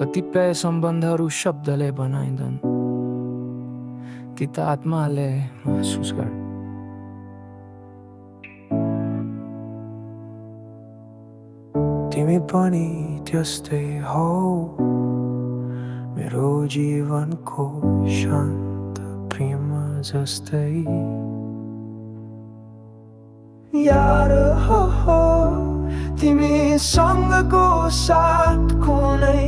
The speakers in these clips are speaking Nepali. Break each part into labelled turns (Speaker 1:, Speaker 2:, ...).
Speaker 1: कतिपय सम्बन्धहरू शब्दले बनाइँदैन, ती त आत्माले महसुस गर्छ। तिमी पनि त्यस्तै हौ, मेरो जीवनको शान्त प्रेम जस्तै। यार हो तिमीसँगको साथ कुनै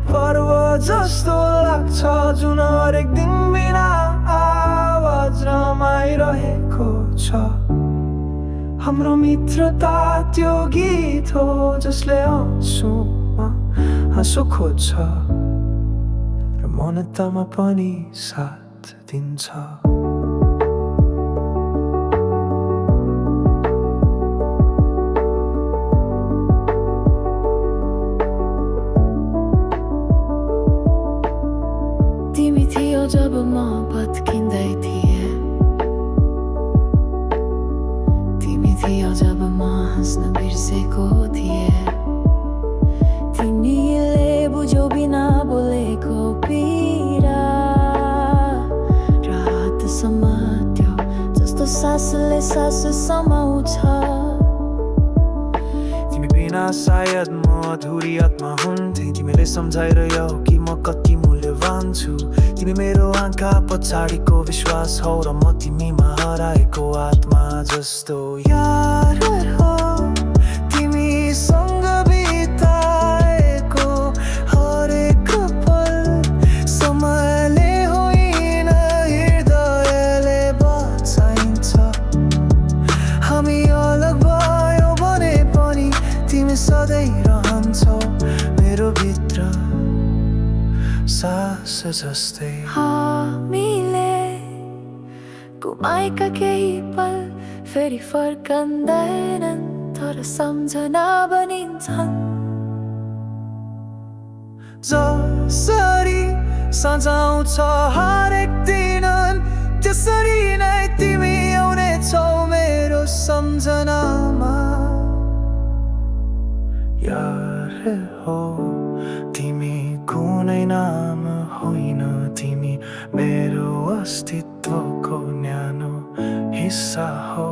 Speaker 1: पर्व जस्तो लाग्छ, जुन हरेक दिन बिना आवाज रमाइरहेको छ। हाम्रो मित्रता त्यो गीत हो जसले आँसुमा हाँसो खोज्छ र मौनतामा पनि साथ दिन्छ।
Speaker 2: तिमी थियौ जब म भत्किँदै थिएँ, तिमी थियौ जब म हाँस्न बिर्सेको थिएँ। तिमीले बुझ्यौ बिना बोलेको पीडा, रात समात्यो जस्तो सासले सास समाउँछ।
Speaker 1: तिमी बिना सायद म अधुरी आत्मा हुन्थे, तिमीले सम्झाइरह्यौ कि म कति मूल्यवान छु। तिमी मेरो आँखा पछाडिको विश्वास हौ र म तिमीमा हराएको आत्मा जस्तो। यार हो तिमीसँग बिताएको हरेक पल समयले होइन, हृदयले बचाइन्छ। हामी अलग भयो भने पनि तिमी सधैँ रहन्छौ मेरो भित्र सास जस्तै।
Speaker 2: हामीले गुमाएका केही पल फेरि फर्कँदैनन्, तर सम्झना बनिन्छन्।
Speaker 1: जसरी सजाउँछ हरेक दिन, त्यसरी नै तिमी आउनेछौ मेरो सम्झनामा। यार हो तिमी कुनै नाम होइन, तिमी मेरो अस्तित्वको न्यानो हिस्सा हो।